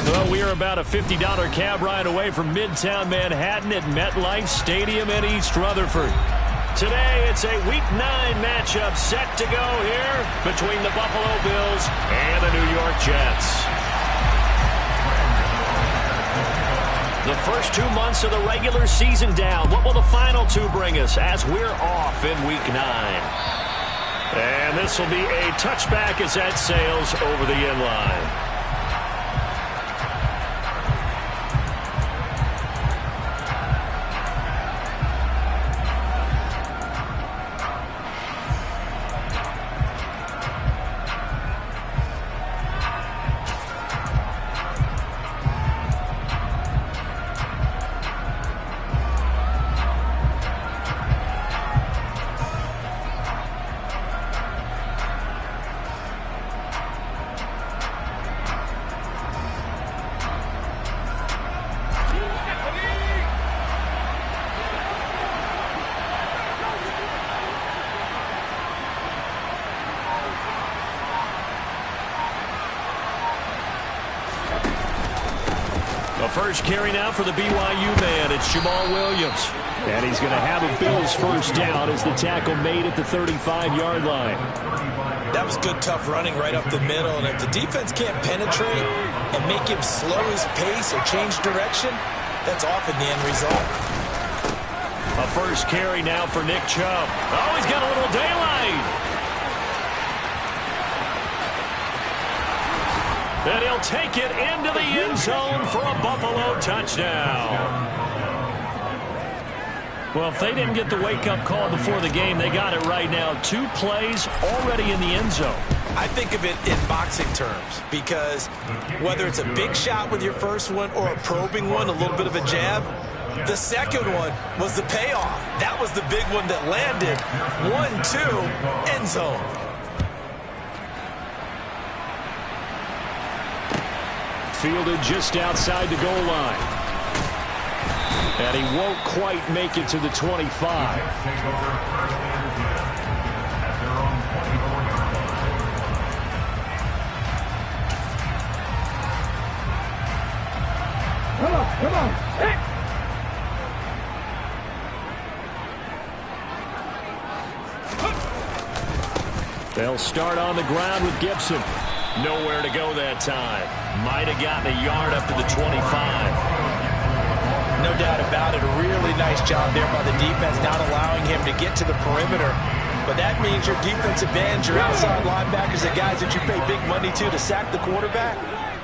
Well, we are about a $50 cab ride away from Midtown Manhattan at MetLife Stadium in East Rutherford. Today, it's a Week 9 matchup set to go here between the Buffalo Bills and the New York Jets. The first 2 months of the regular season down. What will the final 2 bring us as we're off in Week 9? And this will be a touchback as that sails over the end line. First carry now for the BYU man. It's Jamal Williams. And he's going to have a Bills first down as the tackle made at the 35-yard line. That was good, tough running right up the middle. And if the defense can't penetrate and make him slow his pace or change direction, that's often the end result. A first carry now for Nick Chubb. Oh, he's got a little daylight. And he'll take it into the end zone for a Buffalo touchdown. Well, if they didn't get the wake-up call before the game, they got it right now. 2 plays already in the end zone. I think of it in boxing terms because whether it's a big shot with your first one or a probing one, a little bit of a jab, the second one was the payoff. That was the big one that landed. 1-2, end zone. Fielded just outside the goal line. And he won't quite make it to the 25. Come on. Hey. They'll start on the ground with Gibson. Nowhere to go that time. Might have gotten a yard up to the 25. No doubt about it. A really nice job there by the defense, not allowing him to get to the perimeter. But that means your defensive ends, your outside linebackers, the guys that you pay big money to sack the quarterback,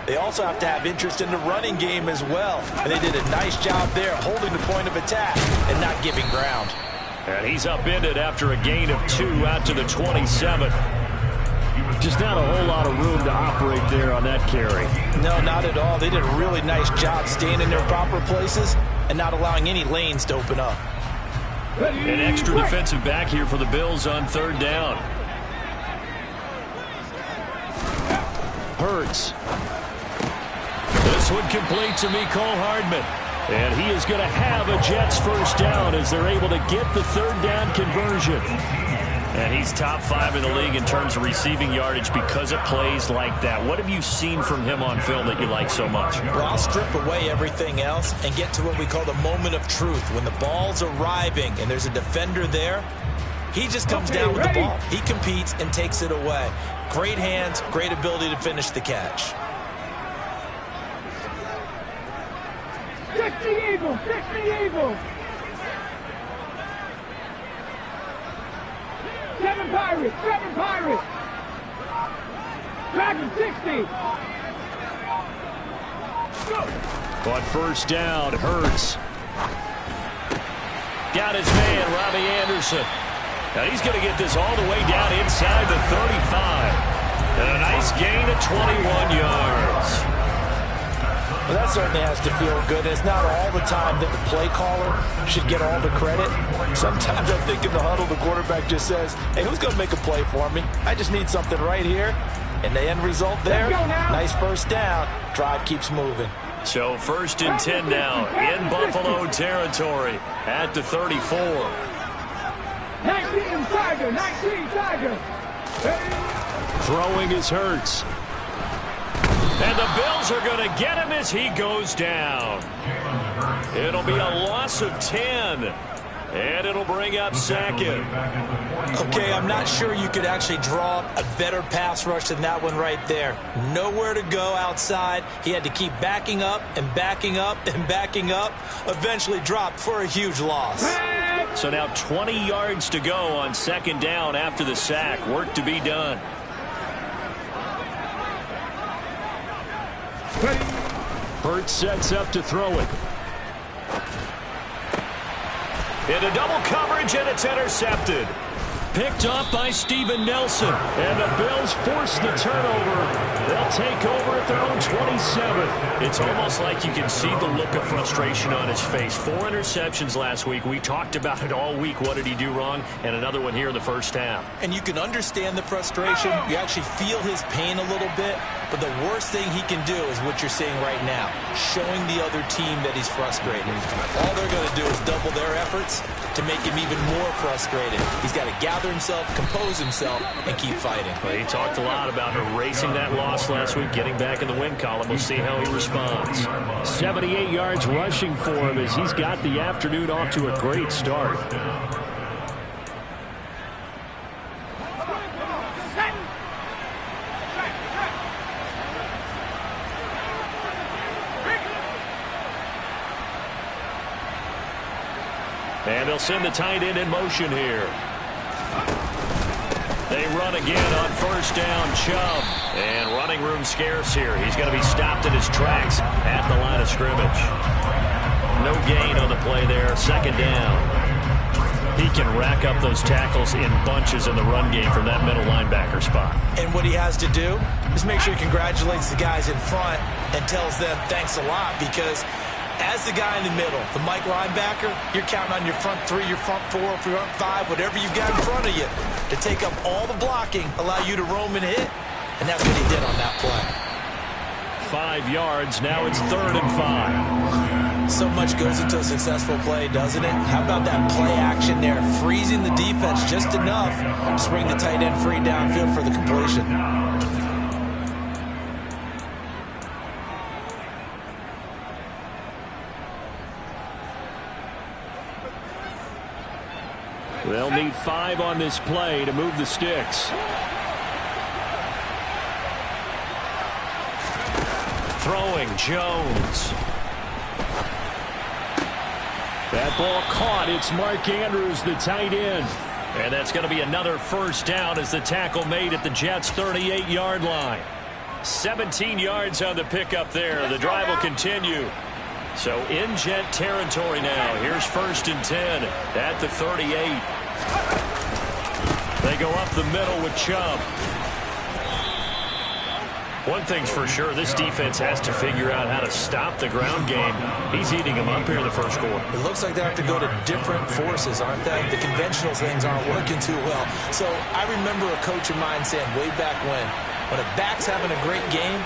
they also have to have interest in the running game as well. And they did a nice job there holding the point of attack and not giving ground. And he's upended after a gain of 2 out to the 27. Just not a whole lot of room to operate there on that carry. No, not at all. They did a really nice job staying in their proper places and not allowing any lanes to open up. An extra defensive back here for the Bills on 3rd down. Hurts. This one complete to Mecole Hardman. And he is going to have a Jets first down as they're able to get the 3rd down conversion. And he's top 5 in the league in terms of receiving yardage because of plays like that. What have you seen from him on film that you like so much? Well, I'll strip away everything else and get to what we call the moment of truth. When the ball's arriving and there's a defender there, he just comes down with the ball. He competes and takes it away. Great hands, great ability to finish the catch. 60 Eagles, 60 Eagles. 7 Pirates, 7 Pirates. Dragon 60. Go. On first down, Hurts. Got his man, Robbie Anderson. Now he's going to get this all the way down inside the 35. And a nice gain of 21 yards. Well, that certainly has to feel good. It's not all the time that the play caller should get all the credit. Sometimes I think in the huddle, the quarterback just says, hey, who's going to make a play for me? I just need something right here. And the end result there, nice first down. Drive keeps moving. So 1st and 10 now in Buffalo territory at the 34. 19 Tiger, 19 Tiger. Throwing is Hurts. And the Bills are going to get him as he goes down. It'll be a loss of 10. And it'll bring up second. Okay, I'm not sure you could actually draw up a better pass rush than that one right there. Nowhere to go outside. He had to keep backing up and backing up and backing up. Eventually dropped for a huge loss. So now 20 yards to go on second down after the sack. Work to be done. Hurts sets up to throw it. Into double coverage, and it's intercepted. Picked off by Steven Nelson. And the Bills force the turnover. They'll take over at their own 27. It's almost like you can see the look of frustration on his face. 4 interceptions last week. We talked about it all week. What did he do wrong? And another one here in the first half. And you can understand the frustration. You actually feel his pain a little bit. But the worst thing he can do is what you're seeing right now, showing the other team that he's frustrated. All they're going to do is double their efforts to make him even more frustrated. He's got to gather himself, compose himself, and keep fighting. Well, he talked a lot about erasing that loss last week, getting back in the win column. We'll see how he responds. 78 yards rushing for him as he's got the afternoon off to a great start. And they'll send the tight end in motion here. They run again on first down. Chubb. And running room scarce here. He's going to be stopped in his tracks at the line of scrimmage. No gain on the play there. Second down. He can rack up those tackles in bunches in the run game from that middle linebacker spot. And what he has to do is make sure he congratulates the guys in front and tells them thanks a lot, because as the guy in the middle, the Mike linebacker, you're counting on your front 3, your front 4, your front 5, whatever you've got in front of you to take up all the blocking, allow you to roam and hit. And that's what he did on that play. 5 yards. Now it's 3rd and 5. So much goes into a successful play, doesn't it? How about that play action there? Freezing the defense just enough to bring the tight end free downfield for the completion. They'll need 5 on this play to move the sticks. Throwing, Jones. That ball caught. It's Mark Andrews, the tight end. And that's going to be another first down as the tackle made at the Jets' 38-yard line. 17 yards on the pickup there. The drive will continue. So in Jet territory now. Here's 1st and 10 at the 38. They go up the middle with Chubb. One thing's for sure, this defense has to figure out how to stop the ground game. He's eating them up here in the first quarter. It looks like they have to go to different forces, aren't they? The conventional things aren't working too well. So I remember a coach of mine saying way back when a back's having a great game,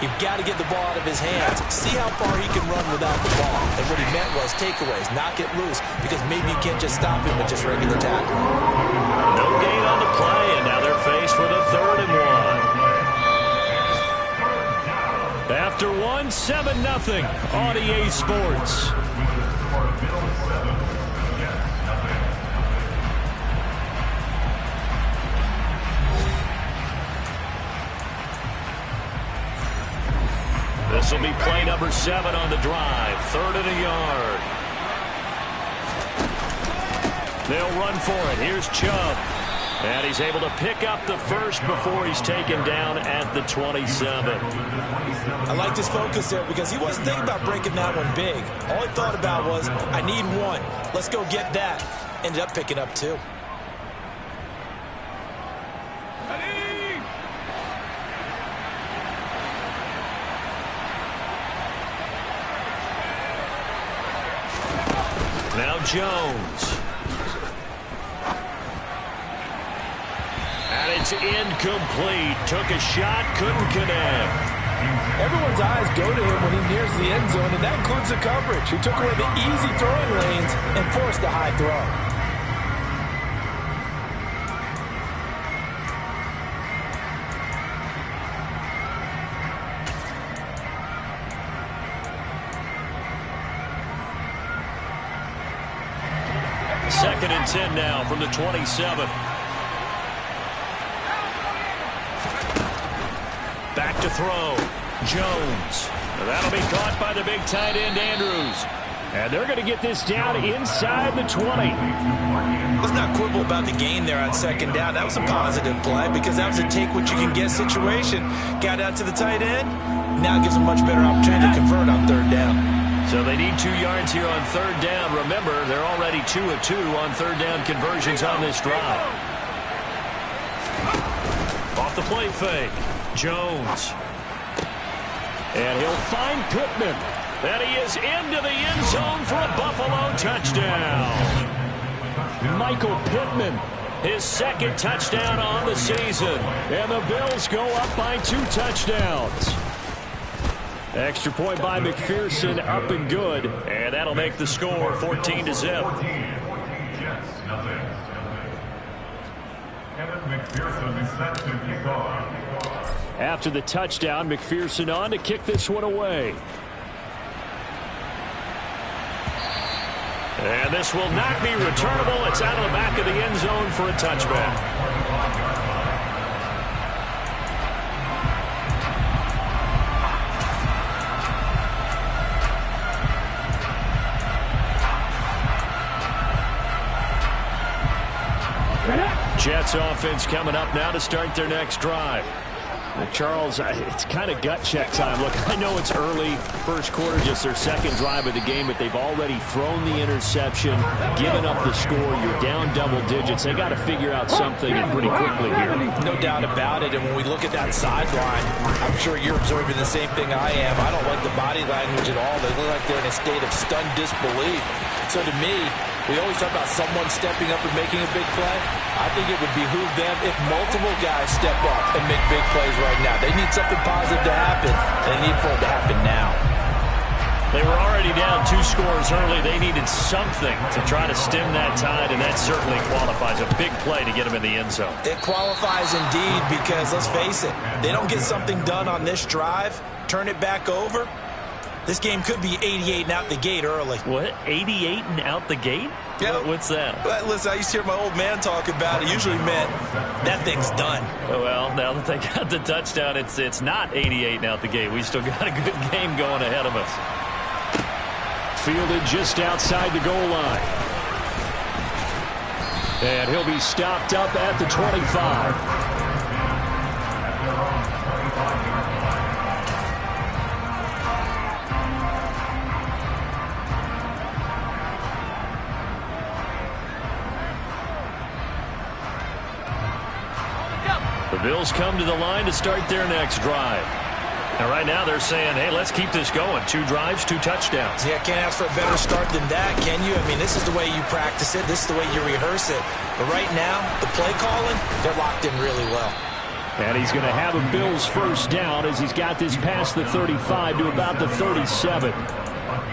you've got to get the ball out of his hands. See how far he can run without the ball. And what he meant was takeaways, knock it loose, because maybe you can't just stop him with just regular tackling. No gain on the play, and now they're faced with a 3rd and 1. After 1, 7-0 on EA Sports. This will be play number 7 on the drive. 3rd and a yard. They'll run for it. Here's Chubb. And he's able to pick up the first before he's taken down at the 27. I liked his focus there because he wasn't thinking about breaking that one big. All he thought about was, I need 1. Let's go get that. Ended up picking up 2. Now Jones. And it's incomplete. Took a shot, couldn't connect. Everyone's eyes go to him when he nears the end zone, and that includes the coverage. He took away the easy throwing lanes and forced a high throw. 2nd and 10 now from the 27. Back to throw. Jones. That'll be caught by the big tight end, Andrews. And they're going to get this down inside the 20. Let's not quibble about the gain there on 2nd down. That was a positive play because that was a take-what-you-can-get situation. Got out to the tight end. Now it gives them a much better opportunity to convert on 3rd down. So they need 2 yards here on 3rd down. Remember, they're already 2 of 2 on 3rd down conversions on this drive. Off the play fake. Jones. And he'll find Pittman. And he is into the end zone for a Buffalo touchdown. Michael Pittman, his 2nd touchdown on the season. And the Bills go up by 2 touchdowns. Extra point by McPherson, up and good. And that'll make the score 14-0. After the touchdown, McPherson on to kick this one away. And this will not be returnable. It's out of the back of the end zone for a touchback. Jets offense coming up now to start their next drive. Charles, it's kind of gut check time. Look, I know it's early, first quarter, just their 2nd drive of the game, but they've already thrown the interception, given up the score. You're down double digits. They got to figure out something and pretty quickly here. No doubt about it. And when we look at that sideline, I'm sure you're observing the same thing I am. I don't like the body language at all. They look like they're in a state of stunned disbelief. So to me, we always talk about someone stepping up and making a big play. I think it would behoove them if multiple guys step up and make big plays right now. They need something positive to happen, and they need for it to happen now. They were already down 2 scores early. They needed something to try to stem that tide, and that certainly qualifies. A big play to get them in the end zone. It qualifies indeed because, let's face it, they don't get something done on this drive, turn it back over, this game could be 88 and out the gate early. What? 88 and out the gate? Yeah. What's that? Well, listen, I used to hear my old man talk about it. Usually meant that thing's done. Well, now that they got the touchdown, it's not 88 and out the gate. We still got a good game going ahead of us. Fielded just outside the goal line. And he'll be stopped up at the 25. The Bills come to the line to start their next drive. And right now they're saying, hey, let's keep this going. 2 drives, 2 touchdowns. Yeah, can't ask for a better start than that, can you? I mean, this is the way you practice it. This is the way you rehearse it. But right now, the play calling, they're locked in really well. And he's going to have a Bills first down as he's got this past the 35 to about the 37.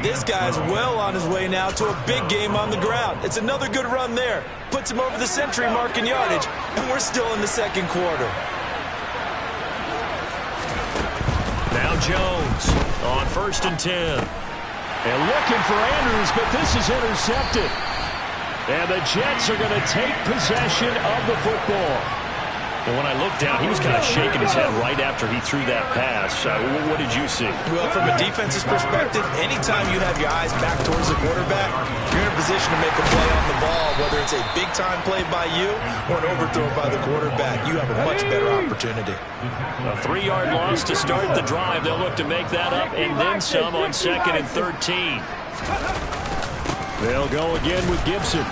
This guy's well on his way now to a big game on the ground. It's another good run there. Puts him over the century mark in yardage, and we're still in the 2nd quarter. Now Jones on 1st and 10. And looking for Andrews, but this is intercepted. And the Jets are going to take possession of the football. And when I looked down, he was kind of shaking his head right after he threw that pass. What did you see? Well, from a defense's perspective, anytime you have your eyes back towards the quarterback, you're in a position to make a play on the ball, whether it's a big-time play by you or an overthrow by the quarterback. You have a much better opportunity. A 3-yard loss to start the drive. They'll look to make that up and then some on 2nd and 13. They'll go again with Gibson.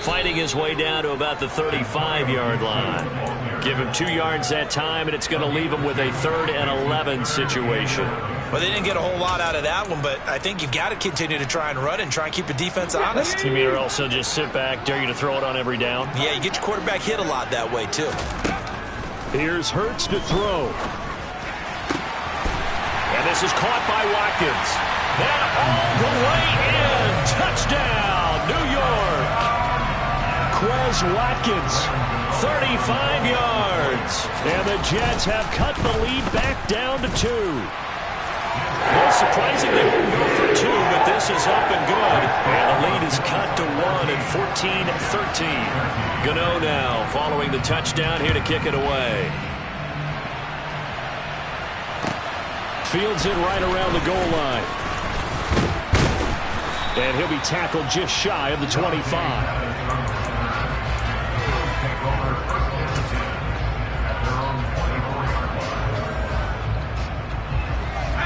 Fighting his way down to about the 35-yard line. Give him 2 yards that time, and it's going to leave him with a 3rd and 11 situation. Well, they didn't get a whole lot out of that one, but I think you've got to continue to try and run and try and keep the defense honest. You mean or also just sit back, dare you to throw it on every down? Yeah, you get your quarterback hit a lot that way, too. Here's Hurts to throw. And this is caught by Watkins. And all the way in. Touchdown, New York. Quez Watkins, 35 yards. And the Jets have cut the lead back down to 2. Well, surprising they wouldn't go for two, but this is up and good. And the lead is cut to 1 at 14-13. Gano now following the touchdown here to kick it away. Fields it right around the goal line. And he'll be tackled just shy of the 25.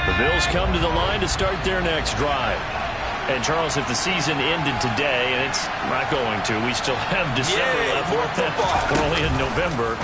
The Bills come to the line to start their next drive. And, Charles, if the season ended today, and it's not going to, we still have December left. We're only in November.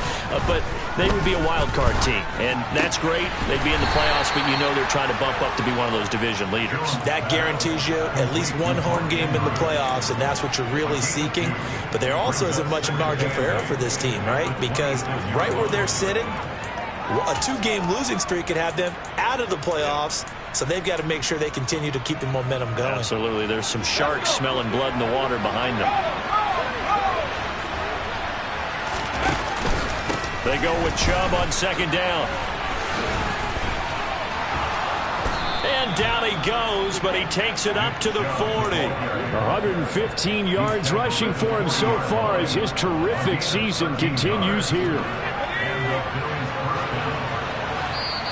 But they would be a wild card team. And that's great. They'd be in the playoffs, but you know they're trying to bump up to be one of those division leaders. That guarantees you at least one home game in the playoffs, and that's what you're really seeking. But there also isn't much margin for error for this team, right? Because right where they're sitting, a two-game losing streak could have them out of the playoffs, so they've got to make sure they continue to keep the momentum going. Absolutely. There's some sharks smelling blood in the water behind them. They go with Chubb on second down. And down he goes, but he takes it up to the 40. 115 yards rushing for him so far as his terrific season continues here.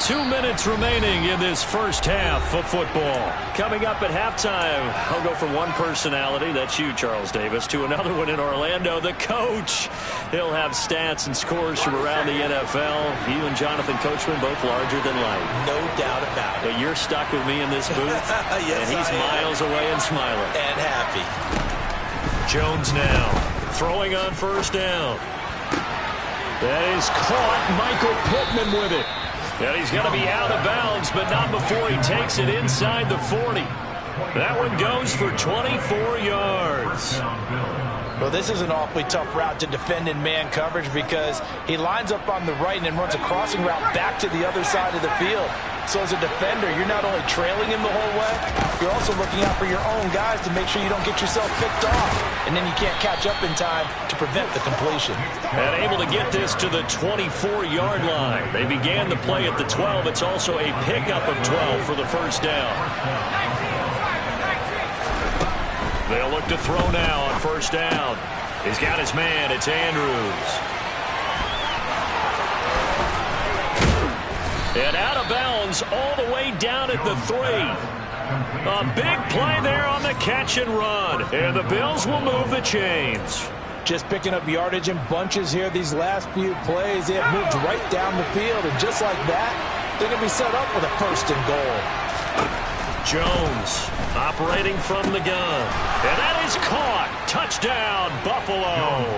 2 minutes remaining in this first half of football. Coming up at halftime, I'll go from one personality, that's you, Charles Davis, to another one in Orlando, the coach. He'll have stats and scores from around the NFL. You and Jonathan Coachman, both larger than life. No doubt about it. But you're stuck with me in this booth, yes, and he's miles away and smiling. And happy. Jones now, throwing on first down. That is caught. Michael Pittman with it. And he's going to be out of bounds, but not before he takes it inside the 40. That one goes for 24 yards. Well, this is an awfully tough route to defend in man coverage because he lines up on the right and then runs a crossing route back to the other side of the field. So as a defender, you're not only trailing him the whole way, you're also looking out for your own guys to make sure you don't get yourself picked off. And then you can't catch up in time to prevent the completion. And able to get this to the 24-yard line. They began the play at the 12. It's also a pickup of 12 for the first down. They'll look to throw now on first down. He's got his man. It's Andrews. And out of bounds all the way down at the 3. A big play there on the catch and run. And the Bills will move the chains. Just picking up yardage in bunches here these last few plays. They have moved right down the field. And just like that, they're going to be set up with a first and goal. Jones operating from the gun. And that is caught. Touchdown, Buffalo.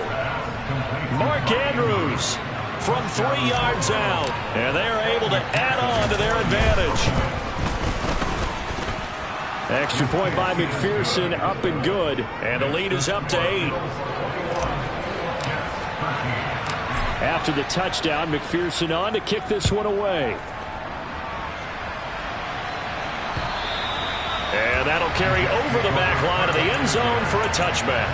Mark Andrews from 3 yards out. And they are able to add on to their advantage. Extra point by McPherson, up and good. And the lead is up to 8. After the touchdown, McPherson on to kick this one away. And that'll carry over the back line of the end zone for a touchback.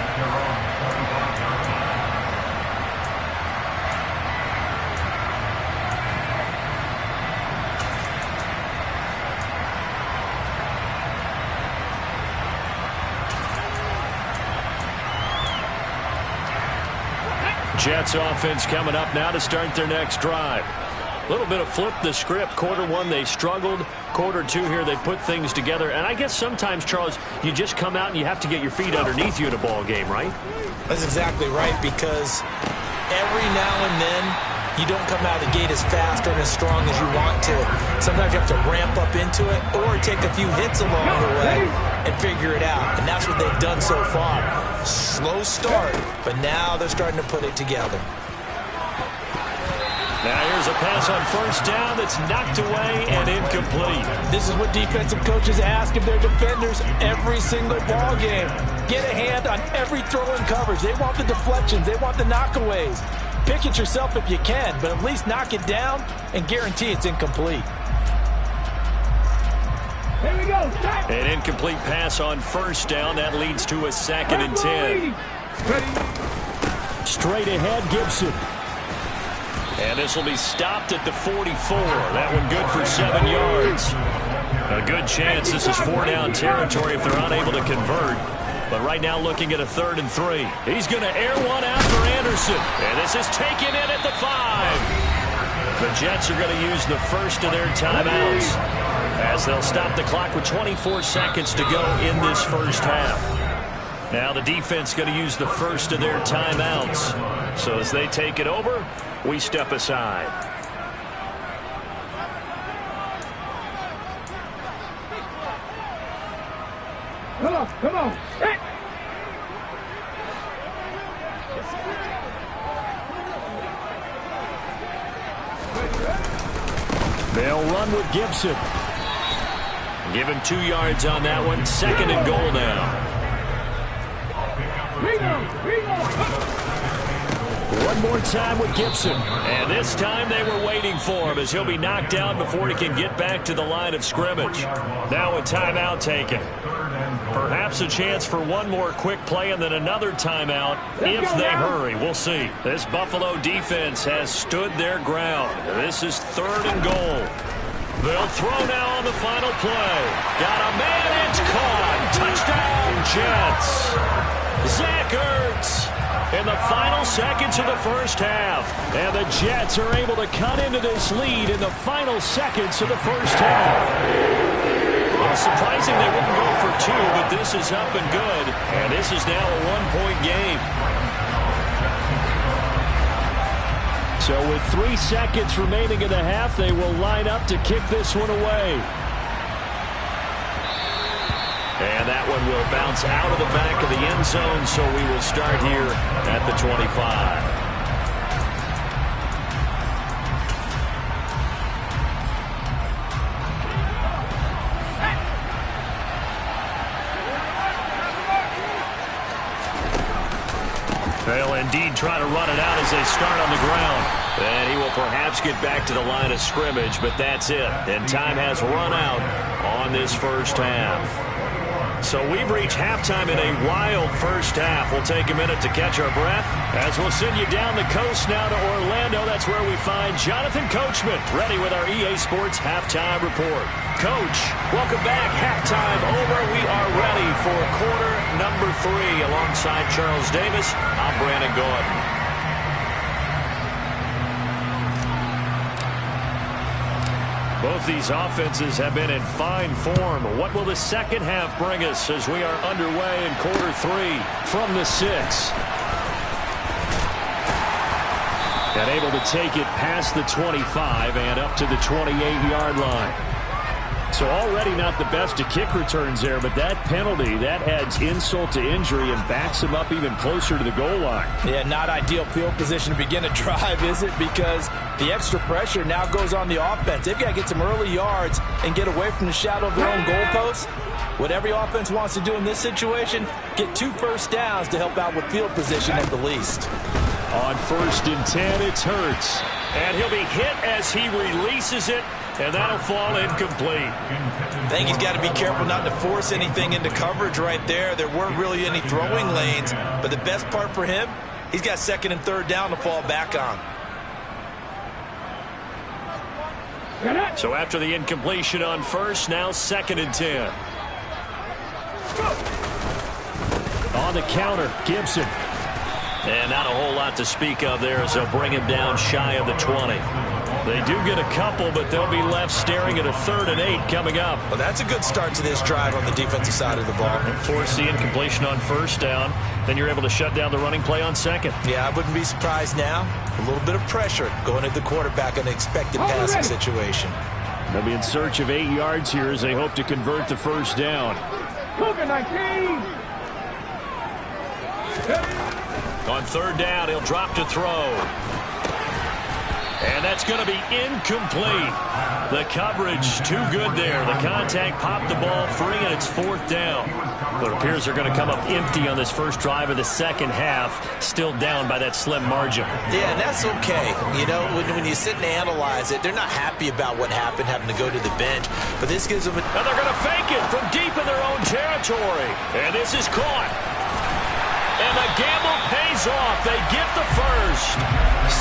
Jets offense coming up now to start their next drive. A little bit of flip the script. Quarter one, they struggled. Quarter two here, they put things together. And I guess sometimes, Charles, you just come out and you have to get your feet underneath you in a ball game, right? That's exactly right, because every now and then you don't come out of the gate as fast or as strong as you want to. Sometimes you have to ramp up into it or take a few hits along the way and figure it out. And that's what they've done so far. Slow start, but now they're starting to put it together. Now here's a pass on first down that's knocked away and incomplete. This is what defensive coaches ask of their defenders every single ball game. Get a hand on every throw in coverage. They want the deflections. They want the knockaways. Pick it yourself if you can, but at least knock it down and guarantee it's incomplete. Here we go. An incomplete pass on first down. That leads to a 2nd and 10. Straight ahead, Gibson. And this will be stopped at the 44. That one good for 7 yards. A good chance this is 4-down territory if they're unable to convert. But right now looking at a 3rd and 3. He's going to air one out for Anderson. And this is taken in at the 5. The Jets are going to use the first of their timeouts as they'll stop the clock with 24 seconds to go in this first half. Now the defense going to use the first of their timeouts. So as they take it over, we step aside. Come on. Set. They'll run with Gibson. Give him 2 yards on that one. 2nd and goal now. One more time with Gibson. And this time they were waiting for him as he'll be knocked down before he can get back to the line of scrimmage. Now a timeout taken. Perhaps a chance for one more quick play and then another timeout if they hurry. We'll see. This Buffalo defense has stood their ground. This is 3rd and goal. They'll throw now on the final play. Got a man, it's caught. Touchdown, Jets. Zach Ertz in the final seconds of the first half. And the Jets are able to cut into this lead in the final seconds of the first half. Well, surprising they wouldn't go for 2, but this is up and good. And this is now a 1-point game. So with 3 seconds remaining in the half, they will line up to kick this one away. And that one will bounce out of the back of the end zone, so we will start here at the 25. They'll indeed try to run it out as they start on the ground. And he will perhaps get back to the line of scrimmage, but that's it. And time has run out on this first half. So we've reached halftime in a wild first half. We'll take a minute to catch our breath as we'll send you down the coast now to Orlando. That's where we find Jonathan Coachman, ready with our EA Sports Halftime Report. Coach, welcome back. Halftime over. We are ready for quarter number 3. Alongside Charles Davis, I'm Brandon Gordon. Both these offenses have been in fine form. What will the second half bring us as we are underway in quarter 3 from the 6? And able to take it past the 25 and up to the 28-yard line. So already not the best of kick returns there, but that penalty, that adds insult to injury and backs him up even closer to the goal line. Yeah, not ideal field position to begin a drive, is it? Because the extra pressure now goes on the offense. They've got to get some early yards and get away from the shadow of their own goalposts. What every offense wants to do in this situation, get 2 first downs to help out with field position at the least. On 1st and 10, it's Hurts. And he'll be hit as he releases it. And that'll fall incomplete. I think he's got to be careful not to force anything into coverage right there. There weren't really any throwing lanes. But the best part for him, he's got 2nd and 3rd down to fall back on. So after the incompletion on 1st, now 2nd and 10. On the counter, Gibson. And not a whole lot to speak of there as they'll bring him down shy of the 20. They do get a couple, but they'll be left staring at a 3rd and 8 coming up. Well, that's a good start to this drive on the defensive side of the ball. And force the incompletion on 1st down. Then you're able to shut down the running play on 2nd. Yeah, I wouldn't be surprised now. A little bit of pressure going at the quarterback in an expected passing situation. They'll be in search of 8 yards here as they hope to convert the 1st down. Cougar 19. On 3rd down, he'll drop to throw. And that's going to be incomplete. The coverage too good there. The contact popped the ball free, and it's 4th down. But it appears they're going to come up empty on this first drive of the second half, still down by that slim margin. Yeah, and that's okay. You know, when you sit and analyze it, they're not happy about what happened, having to go to the bench. But this gives them and they're going to fake it from deep in their own territory. And this is caught. And the gamble pays off. They get the first.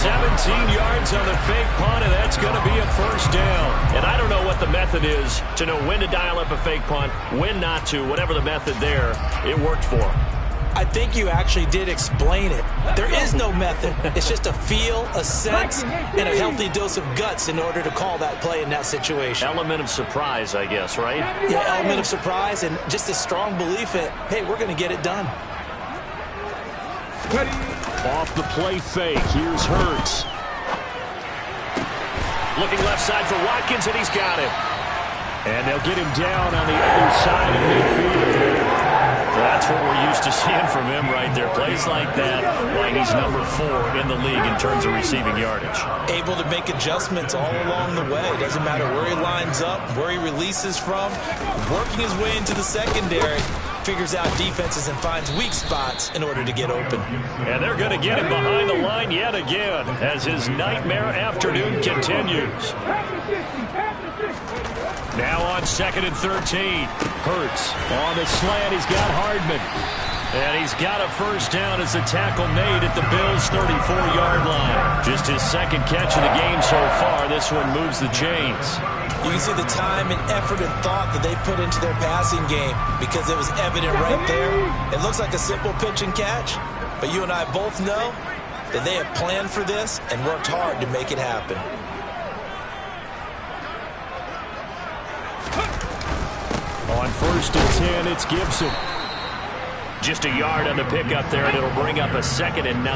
17 yards on the fake punt, and that's going to be a first down. And I don't know what the method is to know when to dial up a fake punt, when not to. Whatever the method there, it worked for him. I think you actually did explain it. There is no method. It's just a feel, a sense, and a healthy dose of guts in order to call that play in that situation. Element of surprise, I guess, right? Yeah, element of surprise and just a strong belief that, hey, we're going to get it done. Off the play fake. Here's Hurts. Looking left side for Watkins, and he's got it. And they'll get him down on the other side of midfield. That's what we're used to seeing from him right there. Plays like that, like he's number 4 in the league in terms of receiving yardage. Able to make adjustments all along the way. Doesn't matter where he lines up, where he releases from. Working his way into the secondary. Figures out defenses and finds weak spots in order to get open. And they're going to get him behind the line yet again as his nightmare afternoon continues. Now on 2nd and 13. Hurts on the slant. He's got Hardman. And he's got a first down as the tackle made at the Bills' 34-yard line. Just his second catch of the game so far. This one moves the chains. You can see the time and effort and thought that they put into their passing game because it was evident right there. It looks like a simple pitch and catch, but you and I both know that they have planned for this and worked hard to make it happen. On 1st and 10, it's Gibson. Just a yard on the pickup there, and it'll bring up a 2nd and 9.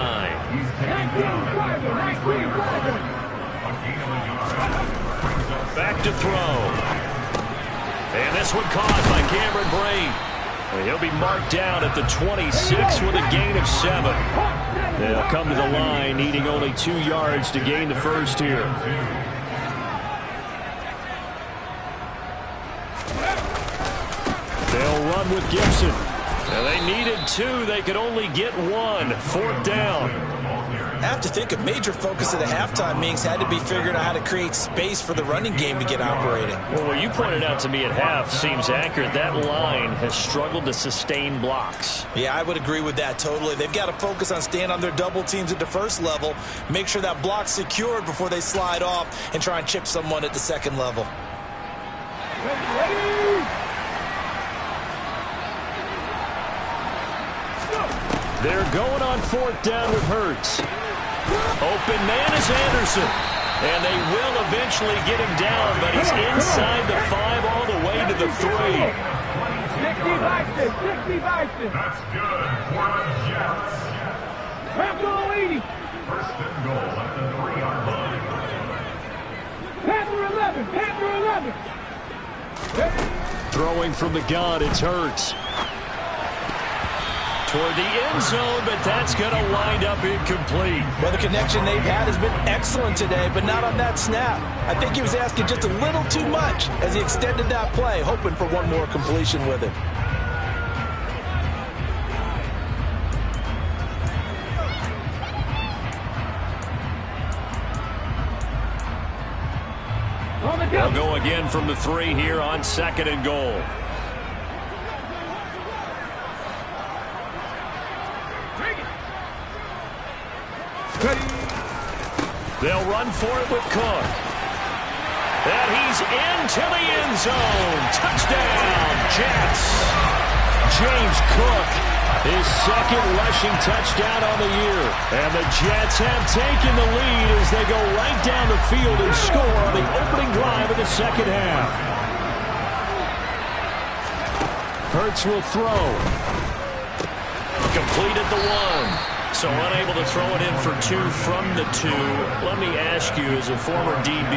Back to throw. And this one caught by Cameron Brain. And he'll be marked down at the 26 with a gain of 7. They'll come to the line needing only 2 yards to gain the first here. They'll run with Gibson. And they needed 2. They could only get 1. 4th down. I have to think a major focus of the halftime meetings had to be figuring out how to create space for the running game to get operating. Well, what you pointed out to me at half seems accurate. That line has struggled to sustain blocks. Yeah, I would agree with that totally. They've got to focus on staying on their double teams at the first level, make sure that block's secured before they slide off and try and chip someone at the second level. They're going on 4th down with Hurts. Open man is Anderson. And they will eventually get him down, but he's inside the 5 all the way to the 3. 60 Bison. That's good for the Jets. First and goal at the 3-yard line. Panther 11. Throwing from the gun, it's Hurts. Toward the end zone, but that's going to wind up incomplete. Well, the connection they've had has been excellent today, but not on that snap. I think he was asking just a little too much as he extended that play, hoping for one more completion with it. They'll go again from the 3 here on 2nd and goal. They'll run for it with Cook. And he's into the end zone. Touchdown, Jets. James Cook, his 2nd rushing touchdown on the year. And the Jets have taken the lead as they go right down the field and score on the opening drive of the 2nd half. Hurts will throw. Completed the 1. So unable to throw it in for 2 from the 2. Let me ask you, as a former DB,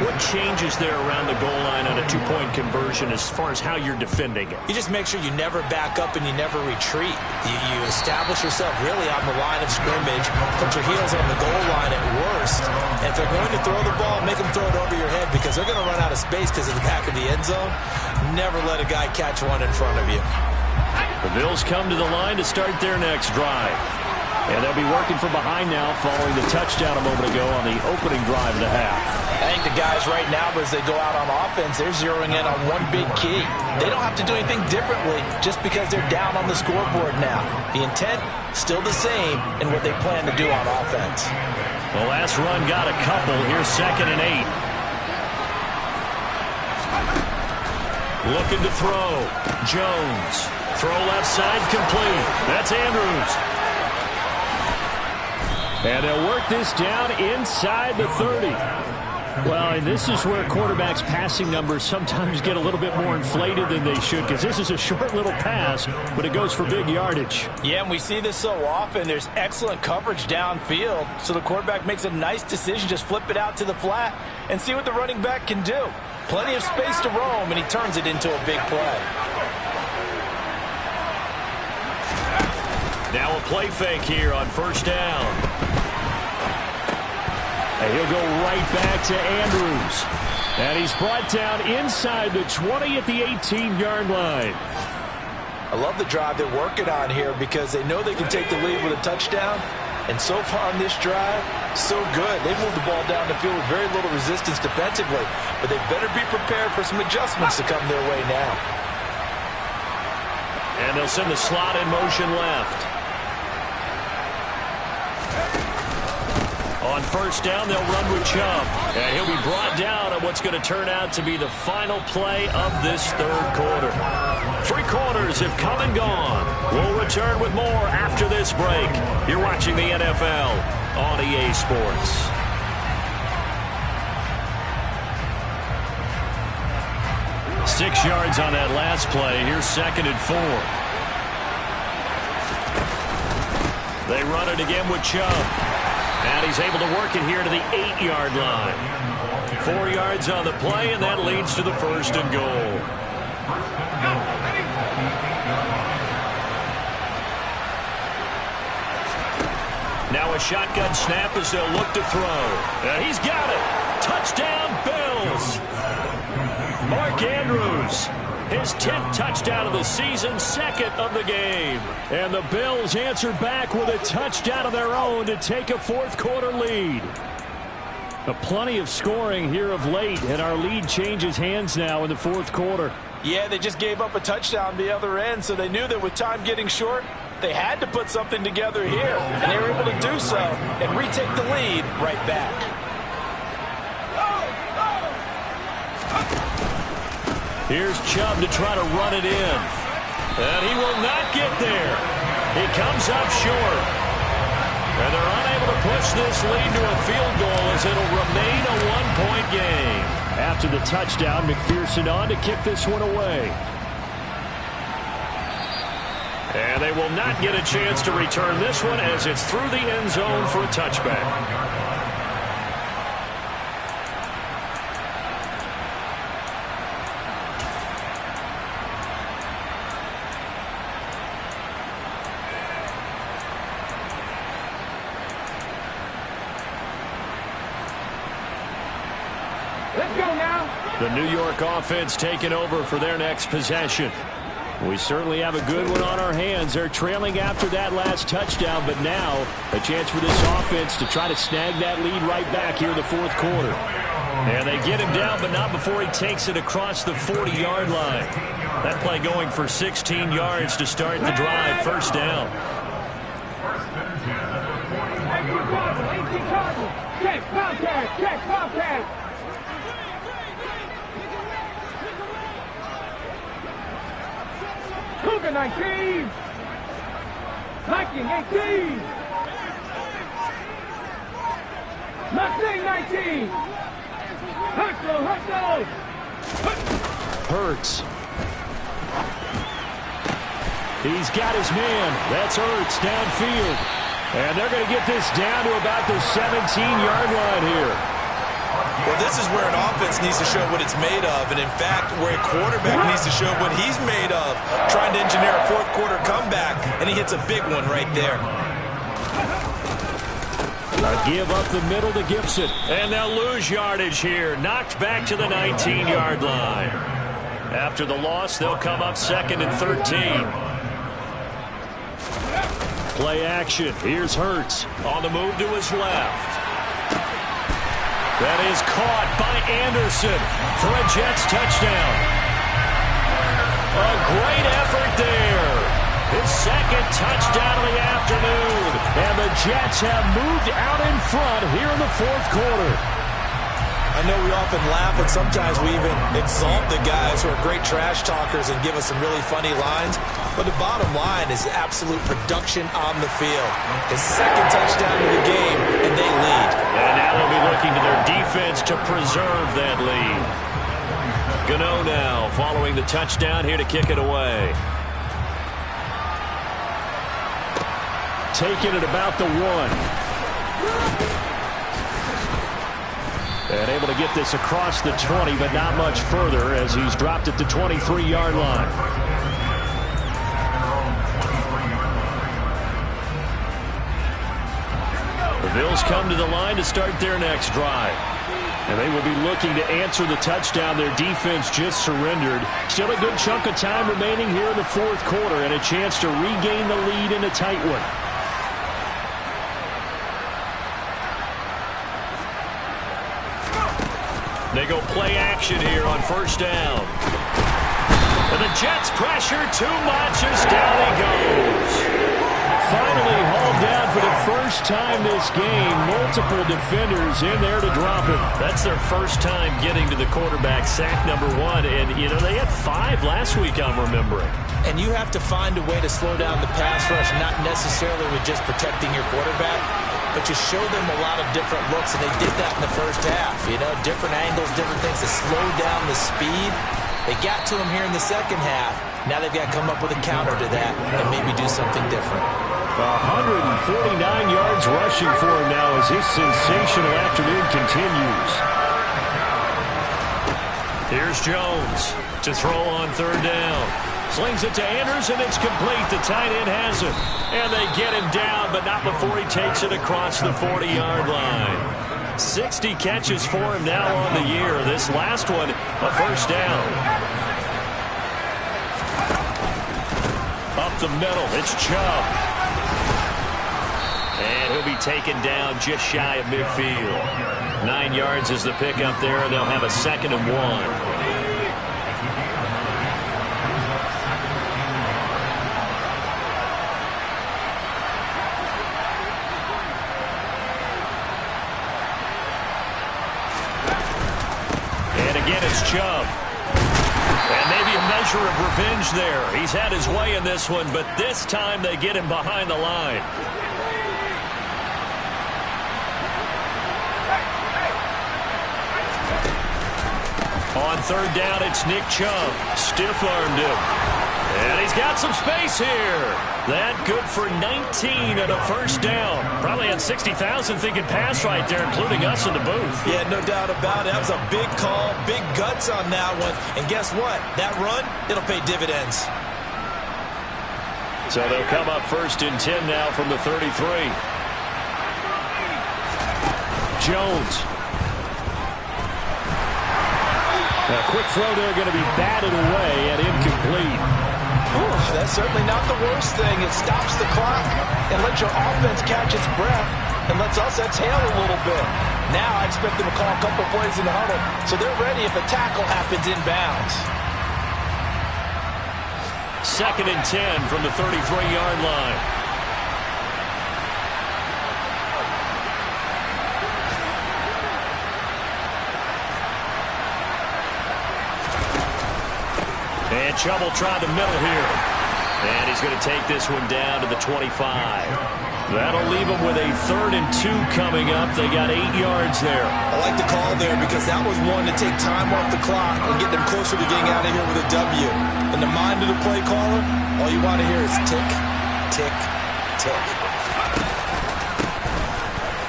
what changes there around the goal line on a 2-point conversion as far as how you're defending it? You just make sure you never back up and you never retreat. You establish yourself really on the line of scrimmage, put your heels on the goal line at worst. And if they're going to throw the ball, make them throw it over your head because they're going to run out of space because of the back of the end zone. Never let a guy catch one in front of you. The Bills come to the line to start their next drive. And they'll be working from behind now following the touchdown a moment ago on the opening drive of the half. I think the guys right now, as they go out on offense, they're zeroing in on one big key. They don't have to do anything differently just because they're down on the scoreboard now. The intent, still the same in what they plan to do on offense. The last run got a couple. Here's 2nd and 8. Looking to throw. Jones. Throw left side complete. That's Andrews. And they'll work this down inside the 30. Well, and this is where quarterbacks' passing numbers sometimes get a little bit more inflated than they should, because this is a short little pass, but it goes for big yardage. Yeah, and we see this so often. There's excellent coverage downfield, so the quarterback makes a nice decision. Just flip it out to the flat and see what the running back can do. Plenty of space to roam, and he turns it into a big play. Now a play fake here on 1st down. And he'll go right back to Andrews. And he's brought down inside the 20 at the 18-yard line. I love the drive they're working on here because they know they can take the lead with a touchdown. And so far on this drive, so good. They moved the ball down the field with very little resistance defensively. But they better be prepared for some adjustments to come their way now. And they'll send the slot in motion left. On 1st down, they'll run with Chubb. And he'll be brought down at what's going to turn out to be the final play of this 3rd quarter. 3 quarters have come and gone. We'll return with more after this break. You're watching the NFL on EA Sports. Six yards on that last play. Here's 2nd and 4. They run it again with Chubb. And he's able to work it here to the 8-yard line. 4 yards on the play, and that leads to the 1st and goal. Now a shotgun snap as they'll look to throw. And he's got it. Touchdown, Bills. Mark Andrews. His 10th touchdown of the season, 2nd of the game. And the Bills answer back with a touchdown of their own to take a 4th quarter lead. Plenty of scoring here of late, and our lead changes hands now in the 4th quarter. Yeah, they just gave up a touchdown the other end, so they knew that with time getting short, they had to put something together here. And they were able to do so and retake the lead right back. Here's Chubb to try to run it in. And he will not get there. He comes up short. And they're unable to push this lead to a field goal as it'll remain a 1-point game. After the touchdown, McPherson on to kick this one away. And they will not get a chance to return this one as it's through the end zone for a touchback. Let's go now. The New York offense taking over for their next possession. We certainly have a good one on our hands. They're trailing after that last touchdown, but now a chance for this offense to try to snag that lead right back here in the 4th quarter. And they get him down, but not before he takes it across the 40-yard line. That play going for 16 yards to start the drive. 1st down. Check contact. Check contact. Cougar 19. 19, 18. Mustang 19. Hustle. Hurts. He's got his man. That's Hurts downfield. And they're going to get this down to about the 17-yard line here. Well, this is where an offense needs to show what it's made of, and in fact, where a quarterback needs to show what he's made of, trying to engineer a 4th quarter comeback, and he hits a big one right there. A give up the middle to Gibson, and they'll lose yardage here, knocked back to the 19-yard line. After the loss, they'll come up 2nd and 13. Play action. Here's Hurts on the move to his left. That is caught by Anderson for a Jets touchdown. A great effort there His second touchdown of the afternoon. And the Jets have moved out in front here in the fourth quarter. I know we often laugh, and sometimes we even exalt the guys who are great trash talkers and give us some really funny lines. But the bottom line is absolute production on the field. His second touchdown of the game, and they lead. And now they'll be looking to their defense to preserve that lead. Gano now following the touchdown here to kick it away. Taking it about the 1. And able to get this across the 20, but not much further as he's dropped at the 23-yard line. The Bills come to the line to start their next drive. And they will be looking to answer the touchdown their defense just surrendered. Still a good chunk of time remaining here in the fourth quarter and a chance to regain the lead in a tight one. They go play action here on first down. And the Jets pressure too much as down he goes. Finally hauled down for the first time this game. Multiple defenders in there to drop him. That's their first time getting to the quarterback, sack number 1. And, you know, they had 5 last week, I'm remembering. And you have to find a way to slow down the pass rush, not necessarily with just protecting your quarterback, but you show them a lot of different looks, and they did that in the first half. You know, different angles, different things to slow down the speed. They got to him here in the second half. Now they've got to come up with a counter to that and maybe do something different. 149 yards rushing for him now as his sensational afternoon continues. Here's Jones to throw on third down. Slings it to Anders, and it's complete. The tight end has it. And they get him down, but not before he takes it across the 40-yard line. 60 catches for him now on the year. This last one, a first down. Up the middle, it's Chubb. And he'll be taken down just shy of midfield. 9 yards is the pickup there, and they'll have a 2nd and 1. Again, it's Chubb. And maybe a measure of revenge there. He's had his way in this one, but this time they get him behind the line. On third down, it's Nick Chubb. Stiff-armed him. And he's got some space here. That good for 19 and a first down. Probably had 60,000 thinking pass right there, including us in the booth. Yeah, no doubt about it. That was a big call, big guts on that one. And guess what? That run, it'll pay dividends. So they'll come up 1st and 10 now from the 33. Jones. A quick throw there going to be batted away and incomplete. That's certainly not the worst thing. It stops the clock and lets your offense catch its breath and lets us exhale a little bit. Now I expect them to call a couple plays in the huddle so they're ready if a tackle happens inbounds. 2nd and 10 from the 33-yard line. And Chubb will try the middle here. And he's going to take this one down to the 25. That'll leave them with a 3rd and 2 coming up. They got 8 yards there. I like the call there because that was one to take time off the clock and get them closer to getting out of here with a W. In the mind of the play caller, all you want to hear is tick, tick, tick.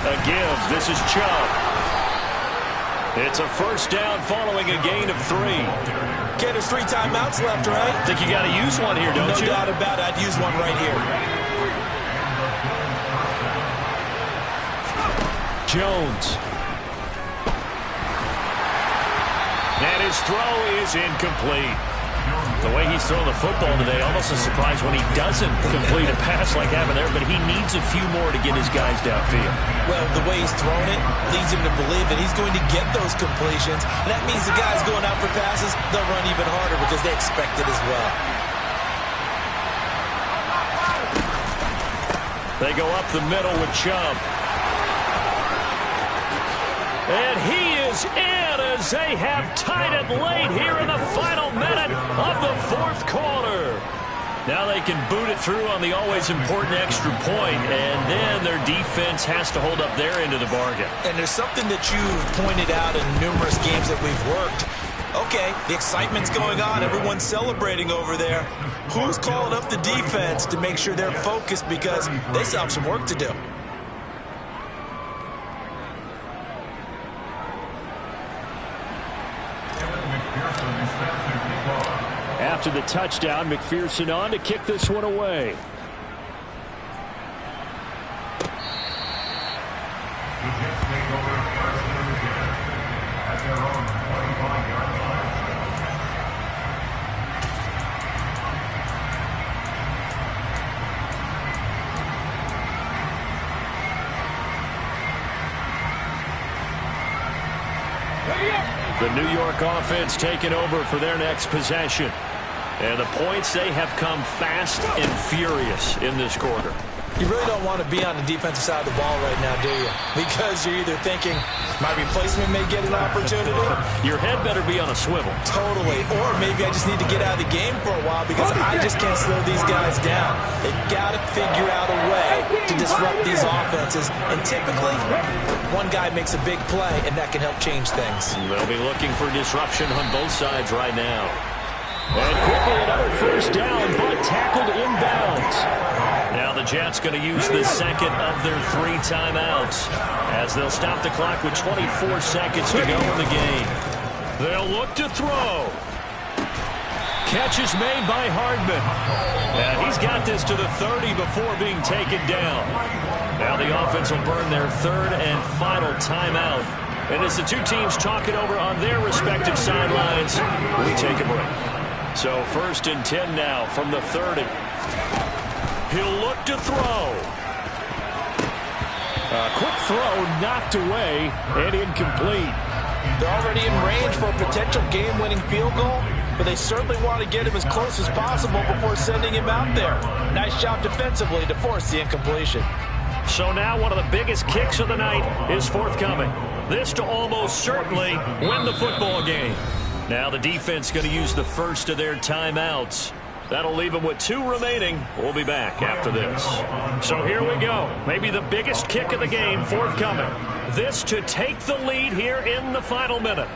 A give. This is Chubb. It's a first down following a gain of 3. Okay, there's 3 timeouts left, right? Think you got to use one here, don't you? No doubt about it. I'd use one right here. Jones. And his throw is incomplete. The way he's throwing the football today, almost a surprise when he doesn't complete a pass like having there, but he needs a few more to get his guys downfield. Well, the way he's throwing it leads him to believe that he's going to get those completions. And that means the guys going out for passes, they'll run even harder because they expect it as well. They go up the middle with Chubb. And he is in as they have tied it late here in the final minute of the fourth quarter. Now they can boot it through on the always important extra point, and then their defense has to hold up their end of the bargain. And there's something that you've pointed out in numerous games that we've worked. Okay, the excitement's going on. Everyone's celebrating over there. Who's calling up the defense to make sure they're focused, because they still have some work to do. After the touchdown, McPherson on to kick this one away. The Jets take over first and 10 at their own 25-yard line. The New York offense taking over for their next possession. And the points, they have come fast and furious in this quarter. You really don't want to be on the defensive side of the ball right now, do you? Because you're either thinking, my replacement may get an opportunity. Your head better be on a swivel. Totally. Or maybe I just need to get out of the game for a while because I just can't slow these guys down. They've got to figure out a way to disrupt these offenses. And typically, one guy makes a big play, and that can help change things. They'll be looking for disruption on both sides right now. And quickly another first down, but tackled inbounds. Now the Jets going to use the second of their 3 timeouts as they'll stop the clock with 24 seconds to go in the game. They'll look to throw. Catch is made by Hardman. And he's got this to the 30 before being taken down. Now the offense will burn their 3rd and final timeout. And as the two teams talk it over on their respective sidelines, we take a break. So 1st and 10 now from the 30. He'll look to throw. A quick throw knocked away and incomplete. They're already in range for a potential game-winning field goal, but they certainly want to get him as close as possible before sending him out there. Nice job defensively to force the incompletion. So now one of the biggest kicks of the night is forthcoming. This to almost certainly win the football game. Now the defense going to use the first of their timeouts. That'll leave them with 2 remaining. We'll be back after this. So here we go. Maybe the biggest kick of the game forthcoming. This to take the lead here in the final minute.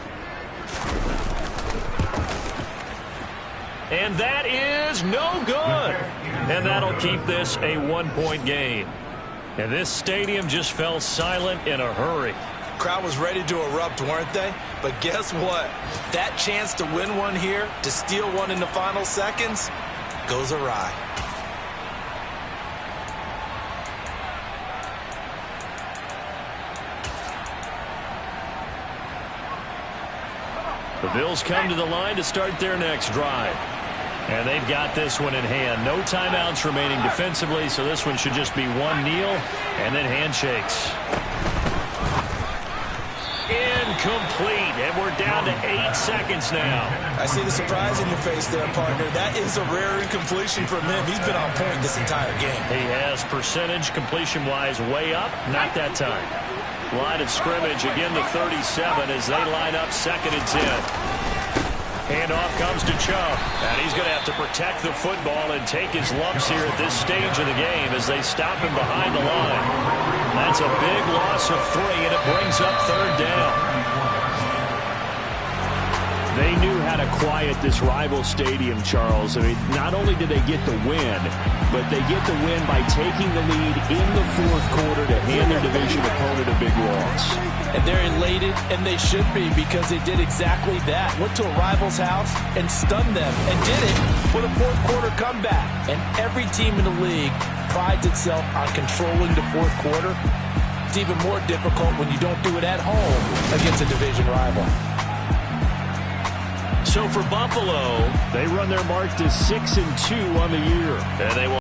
And that is no good. And that'll keep this a 1-point game. And this stadium just fell silent in a hurry. Crowd was ready to erupt, weren't they? But guess what? That chance to win one here, to steal one in the final seconds, goes awry. The Bills come to the line to start their next drive. And they've got this one in hand. No timeouts remaining defensively, so this one should just be one kneel and then handshakes. Incomplete, and we're down to 8 seconds now. I see the surprise in your face there, partner. That is a rare incompletion from him. He's been on point this entire game. He has percentage completion-wise way up, not that time. Line of scrimmage, again the 37 as they line up 2nd and 10. Handoff comes to Chubb, and he's going to have to protect the football and take his lumps here at this stage of the game as they stop him behind the line. That's a big loss of 3, and it brings up 3rd down. They knew how to quiet this rival stadium, Charles. I mean, not only did they get the win, but they get the win by taking the lead in the 4th quarter to hand their division opponent a big loss. And they're elated, and they should be, because they did exactly that. Went to a rival's house and stunned them, and did it with a 4th quarter comeback. And every team in the league prides itself on controlling the 4th quarter. It's even more difficult when you don't do it at home against a division rival. So for Buffalo, they run their mark to 6-2 on the year. And they will